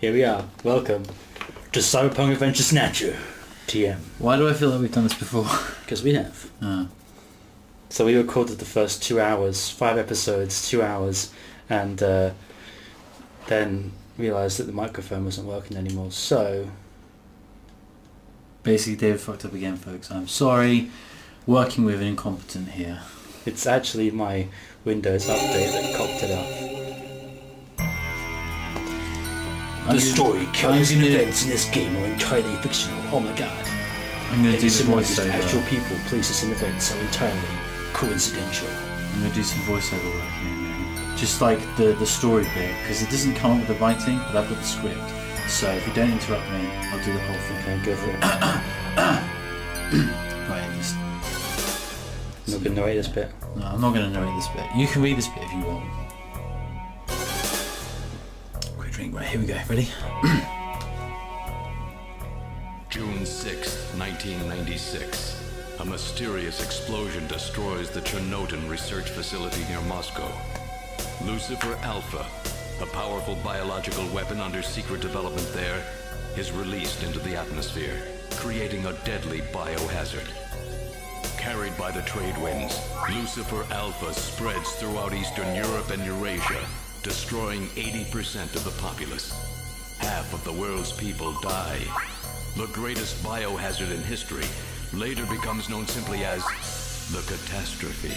Here we are. Welcome to Cyberpunk Adventure Snatcher, TM. Why do I feel like we've done this before? Because we have. Oh. So we recorded the first 2 hours, 5 episodes, 2 hours, and then realised that the microphone wasn't working anymore, so... Basically, David fucked up again, folks. I'm sorry. Working with an incompetent here. It's actually my Windows update that cocked it up. The story, characters, and events in this game are entirely fictional. Oh my god. I'm going to do some voiceover. Actual people, places, and events are entirely coincidental. I'm going to do some voiceover work here now. Just like the story bit, because it doesn't come up with the writing, but I've got the script. So if you don't interrupt me, I'll do the whole thing. Okay, go for it. Right, just... I'm not going to narrate this bit. No, I'm not going to narrate this bit. You can read this bit if you want. Quick drink. Right, here we go. Ready? June 6th, 1996. A mysterious explosion destroys the Chernobyl research facility near Moscow. Lucifer Alpha, a powerful biological weapon under secret development there, is released into the atmosphere, creating a deadly biohazard. Carried by the trade winds, Lucifer Alpha spreads throughout Eastern Europe and Eurasia, destroying 80% of the populace. Half of the world's people die. The greatest biohazard in history later becomes known simply as the catastrophe.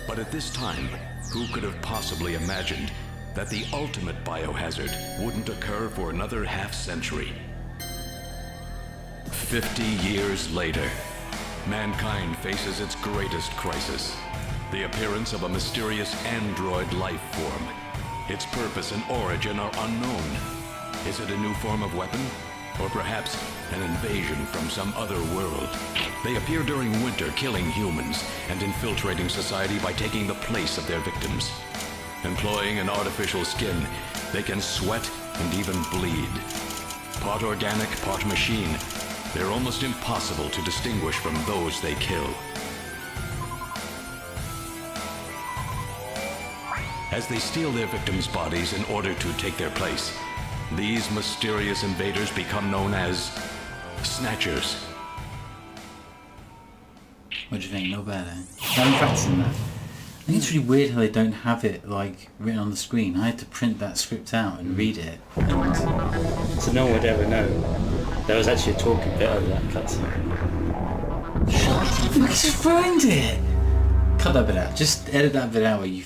But at this time, who could have possibly imagined that the ultimate biohazard wouldn't occur for another half-century? 50 years later, mankind faces its greatest crisis, the appearance of a mysterious android life form. Its purpose and origin are unknown. Is it a new form of weapon? Or perhaps an invasion from some other world? They appear during winter, killing humans and infiltrating society by taking the place of their victims. Employing an artificial skin, they can sweat and even bleed. Part organic, part machine, they're almost impossible to distinguish from those they kill. As they steal their victims' bodies in order to take their place, these mysterious invaders become known as Snatchers. What do you think? Not bad, eh? I've been practicing that. I think it's really weird how they don't have it like written on the screen. I had to print that script out and read it. And... So no one would ever know. There was actually a talking bit over that cutscene. Shut up! I just ruined it! Cut that bit out. Just edit that bit out where you...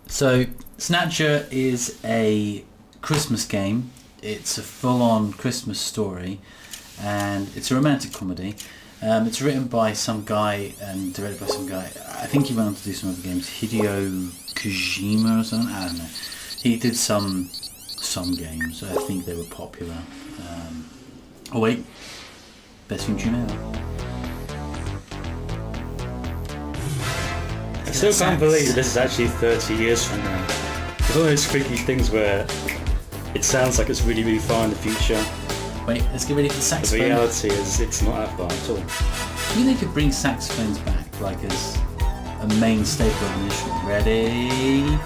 So, Snatcher is a Christmas game. It's a full-on Christmas story, and it's a romantic comedy. It's written by some guy and directed by some guy. I think he went on to do some other games. Hideo Kojima or something. I don't know. He did some games. I think they were popular. Oh wait, best theme tune ever. I still can't believe this is actually 30 years from now. It's one of those freaky things where it sounds like it's really, really far in the future. Wait, let's get ready for the saxophone. The reality is it's not that far at all. Do you think they could bring saxophones back, like as a main staple of an instrument? Ready?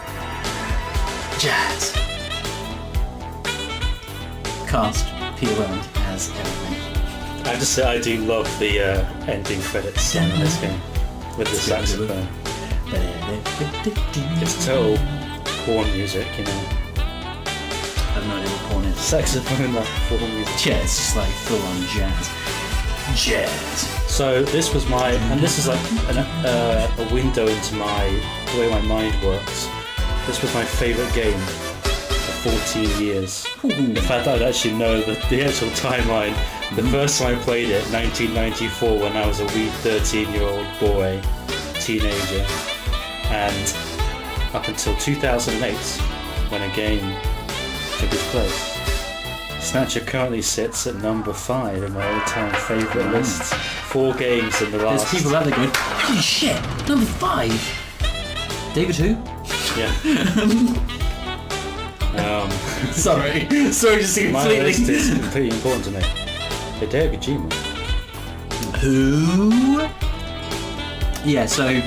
Jazz. Cast Peter Welland as everything. I have to say I do love the ending credits in this game with the saxophone. It's total porn music, you know. I have no idea what porn is. Saxophone like porn music. Yeah, it's just like full on jazz. Jazz. So this was my, and this is like a window into the way my mind works. This was my favourite game for 14 years. Ooh. In fact, I'd actually know the actual timeline. The first time I played it, 1994, when I was a wee 13-year-old boy, teenager, and up until 2008, when a game took its place. Snatcher currently sits at number 5 in my all-time favourite lists. 4 games in the last... There's people out there going, holy shit, number 5? David who? Yeah. Sorry, just completely... My list is completely important to me. Hideo Kojima. Who? Yeah, so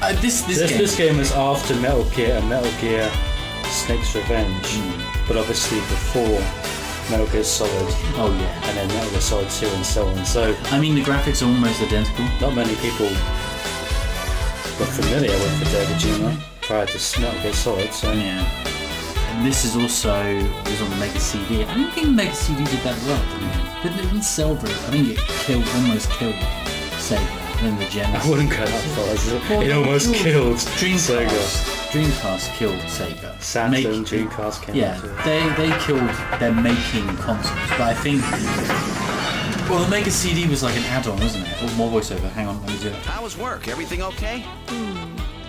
This game was after Metal Gear and Metal Gear Snake's Revenge, but obviously before Metal Gear Solid. Oh yeah. And then Metal Gear Solid 2 and so on. So I mean, the graphics are almost identical. not many people were familiar with Hideo Kojima prior to Metal Gear Solid. So Yeah. And this is also was on the Mega CD. I don't think Mega CD did that well. But it didn't sell very. I think it almost killed Sega in the Genesis. I wouldn't go that far. It almost killed Sega. Dreamcast killed Sega. Saturn, Dreamcast came Yeah, out. they killed their making consoles. But I think, well, the Mega CD was like an add-on, wasn't it? Or more voiceover. Hang on, let me do it. How was work? Everything okay?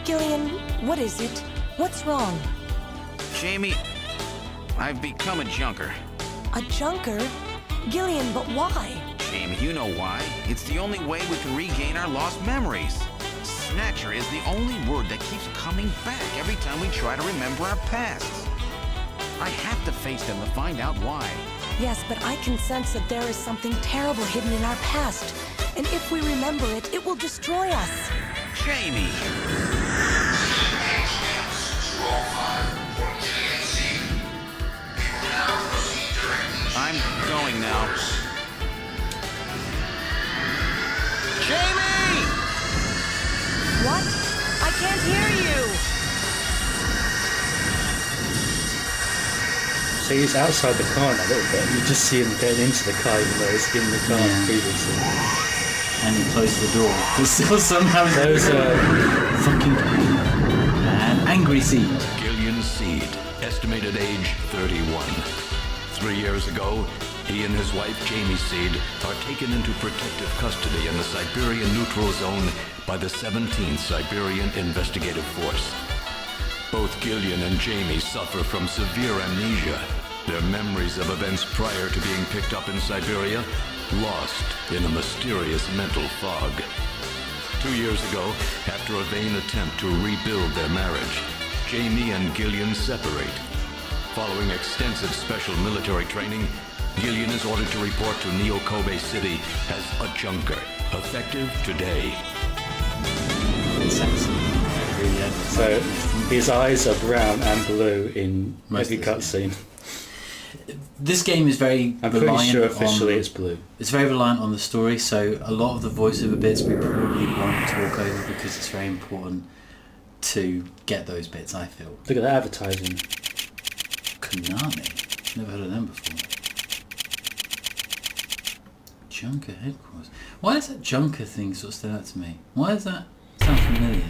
Gillian, what is it? What's wrong? Jamie, I've become a junker. A junker? Gillian, but why? Jamie, you know why. It's the only way we can regain our lost memories. Snatcher is the only word that keeps coming back every time we try to remember our pasts. I have to face them to find out why. Yes, but I can sense that there is something terrible hidden in our past. And if we remember it, it will destroy us. Jamie! I'm going now. Jamie! What? I can't hear you! So he's outside the car now a little bit. You just see him getting into the car even though he's in the car Yeah. previously. And he closed the door. But still somehow Those fucking and Angry Seed. Gillian Seed, estimated age 31. 3 years ago, he and his wife Jamie Seed are taken into protective custody in the Siberian Neutral Zone by the 17th Siberian Investigative Force. Both Gillian and Jamie suffer from severe amnesia. Their memories of events prior to being picked up in Siberia lost in a mysterious mental fog. 2 years ago, after a vain attempt to rebuild their marriage, Jamie and Gillian separate. Following extensive special military training, Gillian is ordered to report to Neo Kobe City as a junker, effective today. It's sexy. So his eyes are brown and blue in Most every of this, cutscene. This game is very I'm pretty reliant sure officially on, it's blue. It's very reliant on the story, so a lot of the voiceover bits we probably won't talk over because it's very important to get those bits, I feel. Look at that advertising. Konami. Never heard of them before. Junker headquarters. Why does that Junker thing sort of stand out to me? Why does that sound familiar?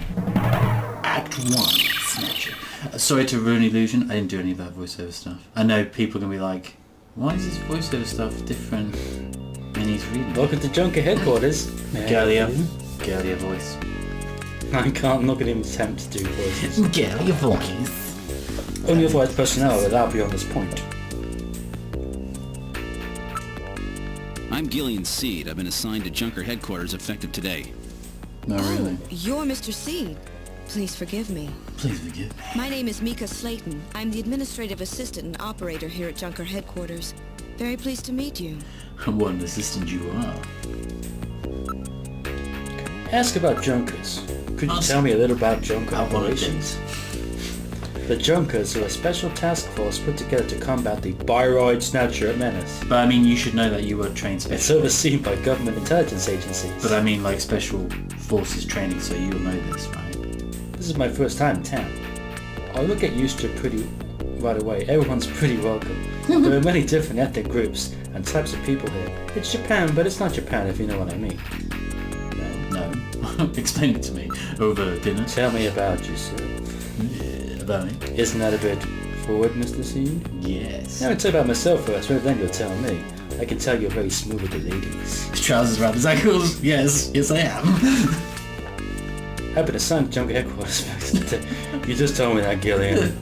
Act 1, Snatcher. Sorry to ruin illusion, I didn't do any of that voiceover stuff. I know people are going to be like, why is this voiceover stuff different when he's reading? Welcome to Junker Headquarters. Galia voice. I'm not going to even attempt to do voices. Galia voice. Only authorized personnel are allowed beyond this point. I'm Gillian Seed. I've been assigned to Junker headquarters effective today. No, really. You're Mr. Seed. Please forgive me. Please forgive me. My name is Mika Slayton. I'm the administrative assistant and operator here at Junker headquarters. Very pleased to meet you. What an assistant you are. Ask about Junkers. Could you Ask tell me a little about Junker I want operations? The Junkers are a special task force put together to combat the Biroid Snatcher menace. But I mean, you should know that you were trained It's special. overseen by government intelligence agencies. But I mean, like special forces training, so you'll know this, right? This is my first time in town. I will get used to it pretty right away. Everyone's pretty welcome. There are many different ethnic groups and types of people here. It's Japan, but it's not Japan if you know what I mean. No. Explain it to me over dinner. Tell me about yourself. About me? Isn't that a bit forward, Mr. Seed? Yes. Now I'll tell you about myself first, rather then you'll tell me. I can tell you're very smooth with the ladies. Trousers around his ankles. Yes, I am. I've been assigned to Junker headquarters. You just told me that, Gillian.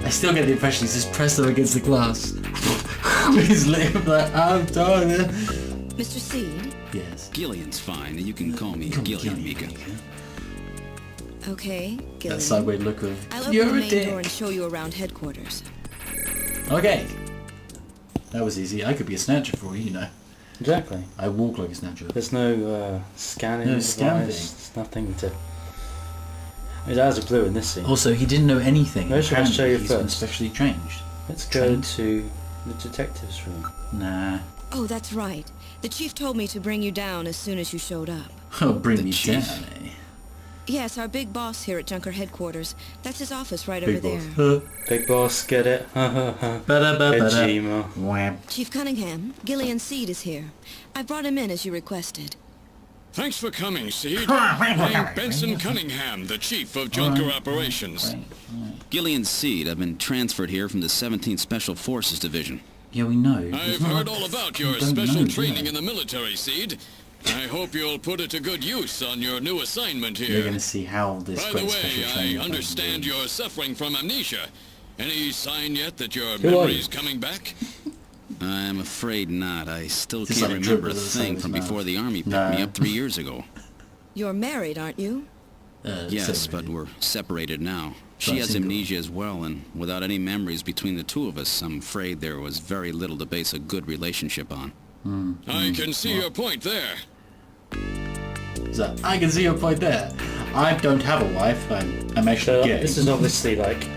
I still get the impression he's just pressed up against the glass. With his lip like, I'm done. Mr. Seed? Yes. Gillian's fine, and you can call me Gillian, Mika. Okay, That Gillian. sideways look of, I'll open you're the a main dick. door and show you around headquarters. Okay. That was easy. I could be a snatcher for you, you know. Exactly. I walk like a snatcher. There's no scanning No device. scan thing. There's nothing to His eyes are blue in this scene. Also, he didn't know anything. Where should I show you He's been first? specially trained. Let's go to the detective's room. Nah. Oh, that's right. The chief told me to bring you down as soon as you showed up. Oh, bring me chief? down, eh? Yes, our big boss here at Junker headquarters. That's his office right Big over boss. there. Big boss, get it? Ha ha ha. Ba-da-ba-ba-da. Kojima. Wham. Chief Cunningham, Gillian Seed is here. I brought him in as you requested. Thanks for coming, Seed. I'm Benson Cunningham, the Chief of Junker Operations. Gillian Seed. I've been transferred here from the 17th Special Forces Division. Yeah, we know. I've heard all about your special training in the military, Seed. I hope you'll put it to good use on your new assignment You're here. going to see how this By the great special way, training I understand is. you're suffering from amnesia. Any sign yet that your Who are memory's you? coming back? I'm afraid not. I still Just can't like remember a dribbles thing out from his before mouth. the army picked No. me up 3 years ago. You're married, aren't you? Yes, but we're separated now. She Not has single. amnesia as well, and without any memories between the two of us, I'm afraid there was very little to base a good relationship on. I can see your point there. So, I can see your point there. I don't have a wife. I'm So actually gay. this is obviously like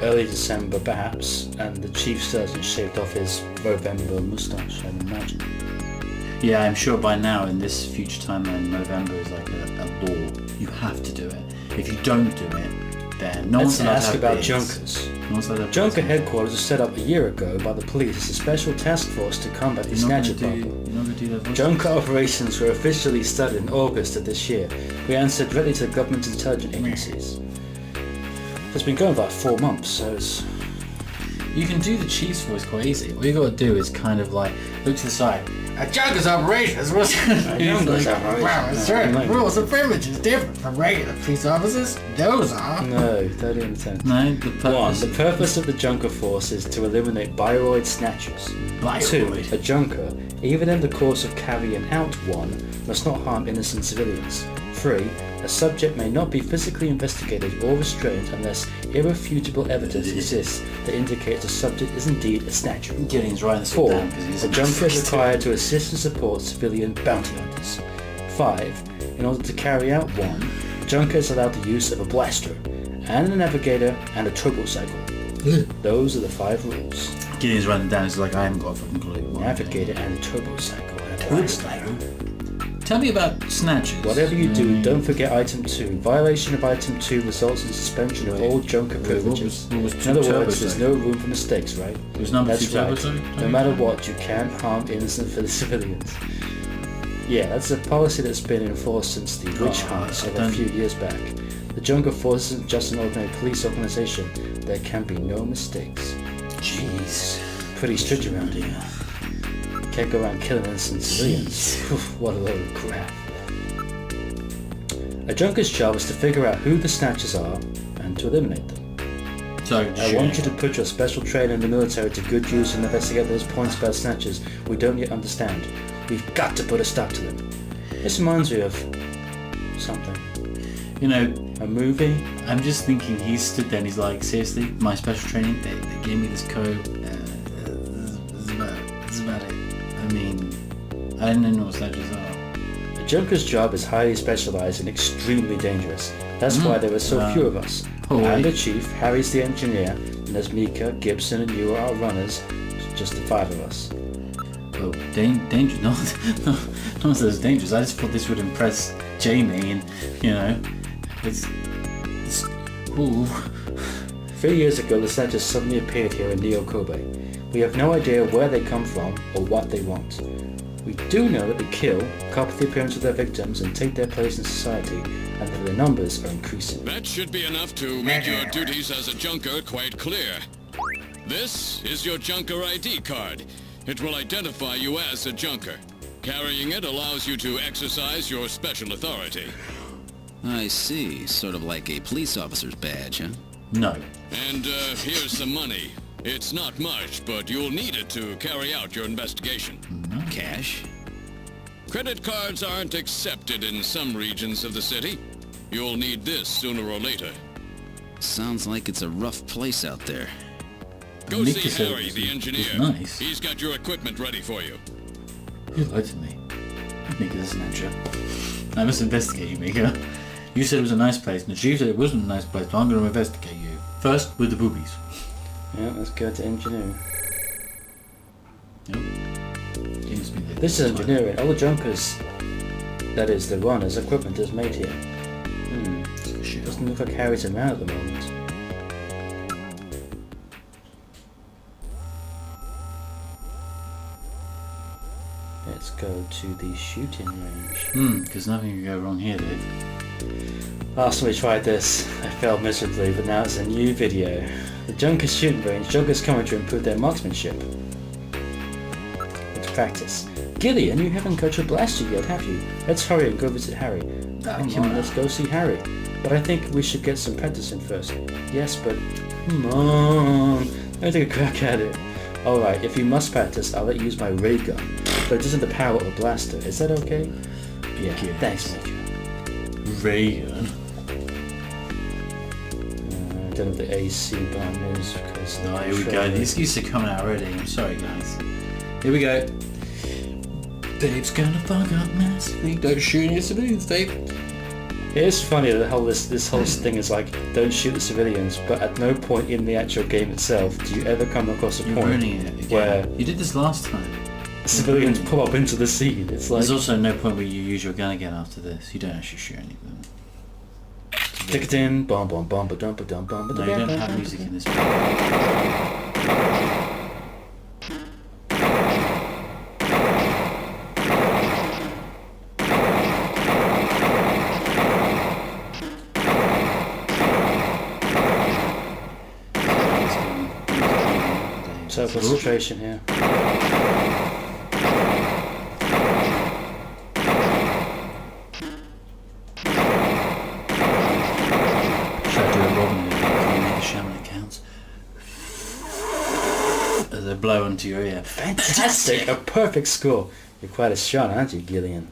early December perhaps, and the chief still hasn't shaved off his November moustache, I imagine. Yeah, I'm sure by now in this future timeline, November is like a law. You have to do it. If you don't do it, then no Let's one's allowed to ask have about beards. Junkers. No one's allowed to have Junker beards. headquarters was set up a year ago by the police as a special task force to combat the You're not Snatcher gonna do- problem. You're not going to do that voice. Junker operations were officially started in August of this year. We answered directly to the government intelligence agencies. It's been going for like 4 months, so it's... You can do the chief's voice quite easy. All you got to do is kind of like look to the side. A Junker's operations was. Junker's operations. Wow, it's No, certain no. rules and privileges different from regular police officers. Those are. No, 30 and 10. No, the purpose. 1. The purpose of the Junker force is to eliminate bioroid snatchers. 2. A Junker, even in the course of carrying out one, must not harm innocent civilians. 3. A subject may not be physically investigated or restrained unless irrefutable evidence exists that indicates the subject is indeed a snatcher. Gillian's writing this 4. down because he's A Junker is required to assist and support civilian bounty hunters. 5. In order to carry out one, a Junker is allowed the use of a blaster, and a navigator, and a turbo cycle. Those are the 5 rules. Gillian's writing down. He's like, I haven't got a fucking clue. Navigator and a turbo cycle and a blaster. Tell me about snatchers. Whatever you do, don't forget item 2. Violation of item 2 results in suspension of all Junker privileges. what was In two other turbo words, there's cycle? no room for mistakes, right? It was number That's 2 turbo right. cycle? No matter what, you can't harm innocent civilians. Yeah, that's a policy that's been enforced since the witch hunts of a few years back. The Junker Force isn't just an ordinary police organization. There can be no mistakes. Jeez. Pretty strict around here. Can't go around killing innocent civilians. Oof, what a load of crap. A Junker's job is to figure out who the Snatchers are and to eliminate them. So, I want you to put your special training in the military to good use and investigate those points about Snatchers we don't yet understand. We've got to put a stop to them. This reminds me of something. you know, A movie? I'm just thinking he stood there and he's like, seriously, my special training, they gave me this code. That's about it. I mean, I didn't know what snatchers are. A Junker's job is highly specialized and extremely dangerous. That's why there are so few of us. Oh, I'm wait. the chief, Harry's the engineer, and there's Mika, Gibson, and you are our runners. It's just the 5 of us. Oh, dangerous. No, no one says dangerous. I just thought this would impress Jamie and, you know, it's ooh. 3 years ago, the Snatchers suddenly appeared here in Neo Kobe. We have no idea where they come from or what they want. We do know that they kill, copy the appearance of their victims, and take their place in society, and that their numbers are increasing. That should be enough to make your duties as a Junker quite clear. This is your Junker ID card. It will identify you as a Junker. Carrying it allows you to exercise your special authority. I see. Sort of like a police officer's badge, huh? No. And here's some money. It's not much, but you'll need it to carry out your investigation. Cash? Credit cards aren't accepted in some regions of the city. You'll need this sooner or later. Sounds like it's a rough place out there. Go Mika see said Harry, it the was engineer. nice. He's got your equipment ready for you. You lied to me. Mika's a snatcher. I must investigate you, Mika. You said it was a nice place, and the chief said it wasn't a nice place, so I'm going to investigate you. First, with the boobies. Yeah, let's go to engineering. Yep. Seems to be the This is engineering. All the junkers, that is, the runners, equipment is made here. Doesn't look like Harry's around at the moment. Let's go to the shooting range. Because nothing can go wrong here, Dave. Last time we tried this, I failed miserably, but now it's a new video. The Junkers shooting range, Junkers coming to improve their marksmanship. Let's practice. Gillian, you haven't got your blaster yet, have you? Let's hurry and go visit Harry. Come on, let's go see Harry. But I think we should get some practice in first. Yes, but come on. Let me take a crack at it. Alright, if you must practice, I'll let you use my ray gun. But it doesn't have the power of a blaster. Is that okay? Yeah, thanks, Major. Ray gun. I don't know what the AC button is. Oh, here we go. The excuses are coming out already. I'm sorry, guys. Here we go. Dave's gonna fuck up massively. Don't shoot any civilians, Dave. It is funny that this whole thing is like, don't shoot the civilians, but at no point in the actual game itself do you ever come across a point where you did this last time. Civilians pop up into the scene. It's like, there's also no point where you use your gun again after this. You don't actually shoot any of them. Tick it in, bomb, bomb, bomb, ba dum, ba dum, bomb, ba no, you don't have music in this. So concentration here. As they blow into your ear. Fantastic! A perfect score. You're quite a shot, aren't you, Gillian?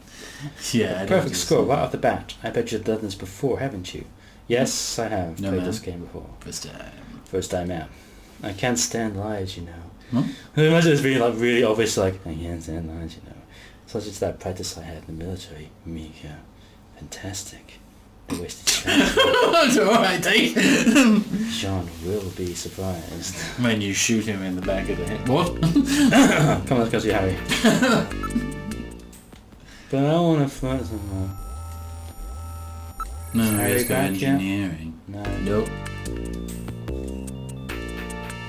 Yeah, perfect score right off the bat. I bet you've done this before, haven't you? Yes, I have played this game before. First time out. I can't stand lies, you know. Imagine this being like really obvious, like, I can't stand lies, you know. Such as that practice I had in the military. Mika. Fantastic. I wasted time. That's alright, Dave. John will be surprised. When you shoot him in the back of the head. What? Come on, let's go see Harry. But I want to flirt somewhere. No, let's go engineering. No. Nope.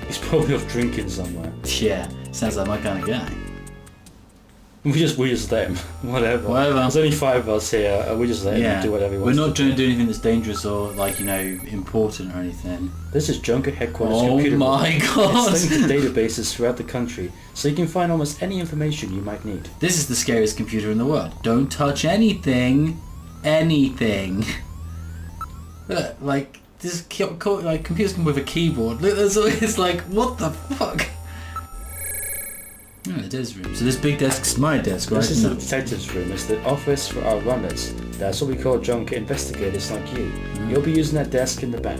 He's probably off drinking somewhere. Yeah, sounds like my kind of guy. We just let him. Whatever. There's only 5 of us here, and we just let him do whatever he wants. We're not trying to do anything that's dangerous or, like, you know, important or anything. This is Junker Headquarters Oh computer my god! It's linked to databases throughout the country, so you can find almost any information you might need. This is the scariest computer in the world. Don't touch anything. Anything. Look, like, this like computers come with a keyboard. Look, there's always like, what the fuck? Oh, it is room. So this big desk's my desk, right? This is the detective's room. It's the office for our runners. That's what we call junker investigators like you. You'll be using that desk in the back.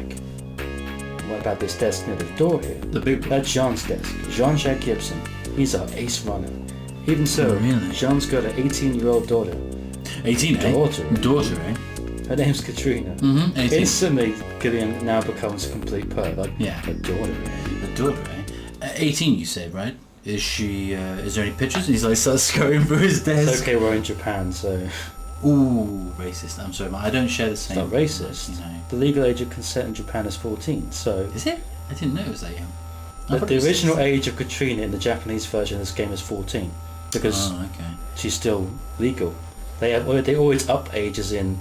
What about this desk near the door here? The big one. That's Jean's desk. Jean-Jacques Gibson. He's our ace runner. Even so, Jean's got an 18-year-old daughter. 18, eh? Daughter, eh? Her name's Katrina. 18. Instantly, Gillian now becomes a complete perv. Like, yeah. Her daughter, eh? The daughter, eh? 18, you said, right? Is she, is there any pictures? And he's like, starts scurrying through his desk. It's okay, we're in Japan, so... Ooh, racist. I'm sorry, I don't share the same... It's not racist. You know. The legal age of consent in Japan is 14, so... Is it? I didn't know it was that young. But the original age of Katrina in the Japanese version of this game is 14. Because she's still legal. They always up ages in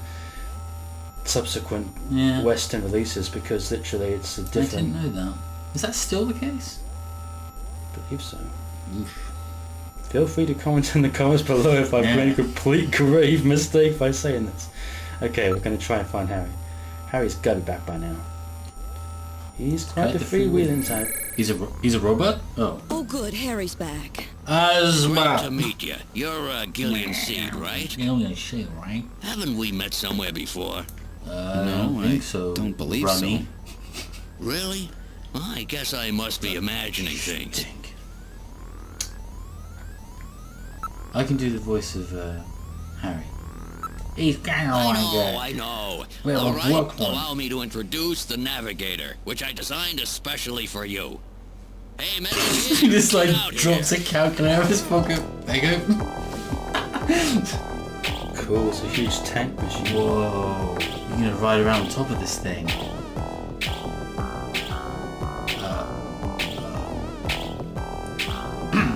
subsequent Western releases because literally it's a different... I didn't know that. Is that still the case? I believe so. Oof. Feel free to comment in the comments below if I've made a complete grave mistake by saying this. Okay, we're going to try and find Harry. Harry's got to be back by now. He's quite the freewheeling type. He's a robot? Oh. Oh good, Harry's back. Great to meet you. You're Gillian Seed, right? Gillian Seed, right? Haven't we met somewhere before? No, I don't believe so. Really? Well, I guess I must be imagining things. I can do the voice of Harry. He's kind of I know. Well, All right, work one. allow me to introduce the Navigator, which I designed especially for you. Hey, man, He just like get out drops here. a calculator out of his pocket. There you go. Cool, it's a huge tank machine. Whoa. You're gonna ride around on top of this thing.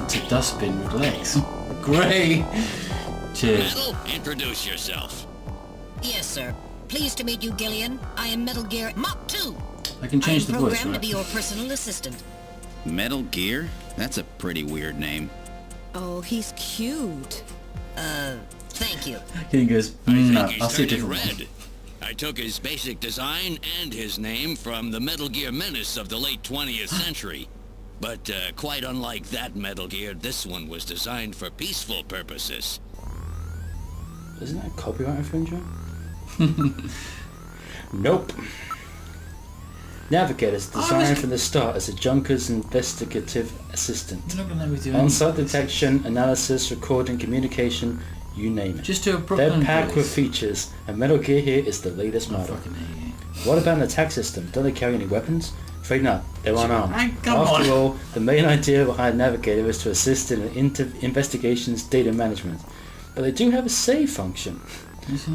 It's a dustbin with legs. Great. Cheers. Metal, introduce yourself. Yes, sir. Pleased to meet you, Gillian. I am Metal Gear Mach 2. I can change the I'm voice, programmed to be right? your personal assistant. Metal Gear? That's a pretty weird name. Oh, he's cute. Thank you. He goes, I think no, he's I'll see a turning different one. red. I took his basic design and his name from the Metal Gear Menace of the late 20th century. But quite unlike that Metal Gear, this one was designed for peaceful purposes. Isn't that copyright infringement? Nope. Navigator's designed from the start as a Junker's investigative assistant. You're not gonna let me do On-site anything. detection, analysis, recording, communication, you name it. Just do a They're Brooklyn packed with voice. features, and Metal Gear here is the latest I model. fucking hate you. What about an attack system? Don't they carry any weapons? Afraid not. They're unarmed. Come After on. all, the main idea behind Navigator is to assist in investigations data management. But they do have a save function.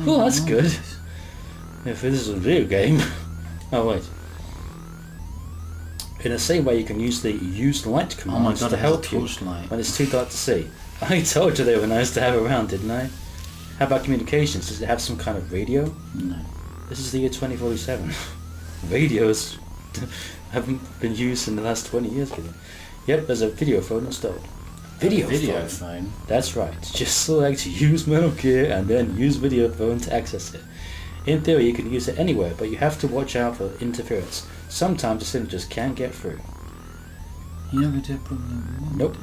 Well, that's good. If this is a video game. Oh wait. In the same way, you can use the use light Oh my commands god, to it has a help you torchlight. when it's too dark to see. I told you they were nice to have around, didn't I? How about communications? Does it have some kind of radio? No. This is the year 2047. Radios haven't been used in the last 20 years, kid. Yep, there's a video phone installed. Video phone. That's right. Just select use Metal Gear and then use video phone to access it. In theory, you can use it anywhere, but you have to watch out for interference. Sometimes the signal just can't get through. You never did Brooklyn. Nope.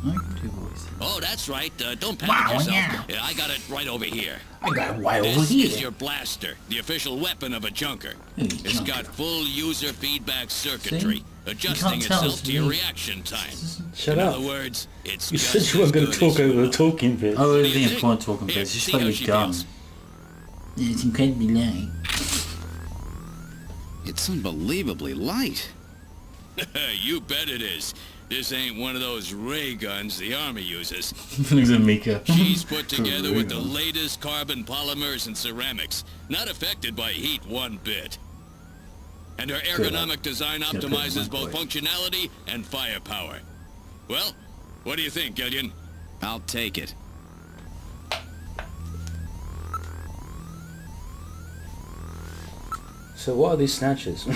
I can do voices. Oh, that's right. Don't panic yourself. yeah. I got it right over here. I got it way over This here. is your blaster, the official weapon of a junker. Hey, It's junker. got full user feedback circuitry, See? adjusting You can't tell itself it's to your me. reaction time. Shut In up. other words, it's You just said you weren't going to as good talk as over you the talking bit. Oh, What it do was you the think? important talking Here, bits. Just see like how your she gun. feels. It's incredibly light. It's unbelievably light. You bet it is. This ain't one of those ray guns the Army uses. Looks at Mika. She's put together with the Ray gun. latest carbon polymers and ceramics, not affected by heat one bit. And her ergonomic design Good luck, optimizes my both boy. functionality and firepower. Well, what do you think, Gillian? I'll take it. So what are these snatchers?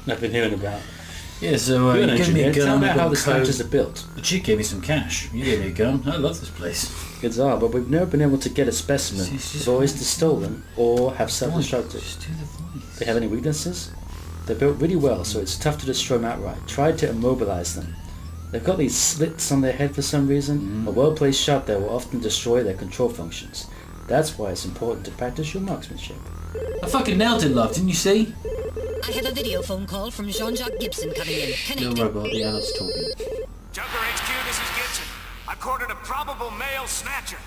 I've been hearing about. Yeah, so You're an you gave me a engineer. gun. Tell me I how got the code. snatchers are built. The chick gave me some cash. You gave me a gun. I love this place. Goods are, but we've never been able to get a specimen. It's just They've always fine. stolen or have self-destructed. Just do the voice. They have any weaknesses? They're built really well, so it's tough to destroy them outright. Try to immobilize them. They've got these slits on their head for some reason. A well-placed shot there will often destroy their control functions. That's why it's important to practice your marksmanship. I fucking nailed it, love. Didn't you see? I have a video phone call from Jean-Jacques Gibson coming in. Little Connecting. robot. The adult's talking. Junker HQ, this is Gibson. I've cornered a probable male snatcher.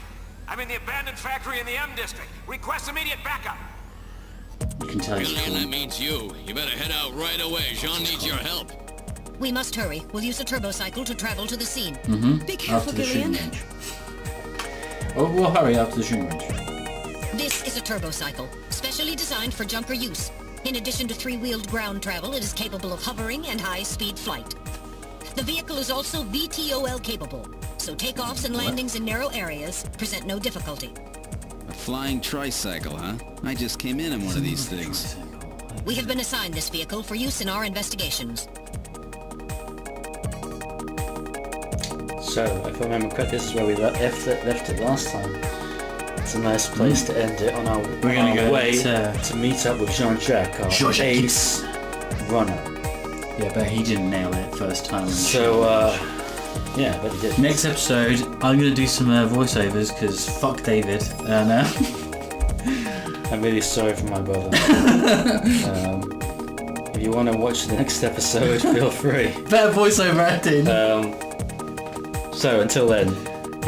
I'm in the abandoned factory in the M district. Request immediate backup. You can tell he's Gillian, that cool. means you. You better head out right away. Jean needs your help. We must hurry. We'll use a turbocycle to travel to the scene. Be careful, After the shooting Gillian. range. Oh, we'll hurry after the shooting range. This is a turbocycle, specially designed for junker use. In addition to three-wheeled ground travel, it is capable of hovering and high-speed flight. The vehicle is also VTOL capable, so takeoffs and landings in narrow areas present no difficulty. A flying tricycle, huh? I just came in one of these things. We have been assigned this vehicle for use in our investigations. So, if I remember correctly, this is where we left it last time. It's a nice place to end it on our, We're gonna go way to- to meet up with Jean-Jacques, our Jean-Jacques ace runner. Yeah, but he didn't nail it first time. on the So, show. yeah, I bet he did. Next episode, I'm going to do some voiceovers, because fuck David. I'm really sorry for my brother. If you want to watch the next episode, feel free. Better voiceover acting. So until then,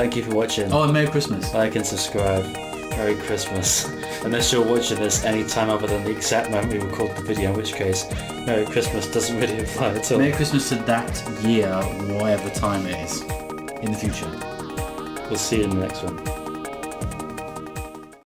Thank you for watching. Oh, and Merry Christmas. Like and subscribe. Merry Christmas. Unless you're watching this any time other than the exact moment we record the video, in which case Merry Christmas doesn't really apply at all. Merry Christmas to that year, whatever time it is, in the future. We'll see you in the next one.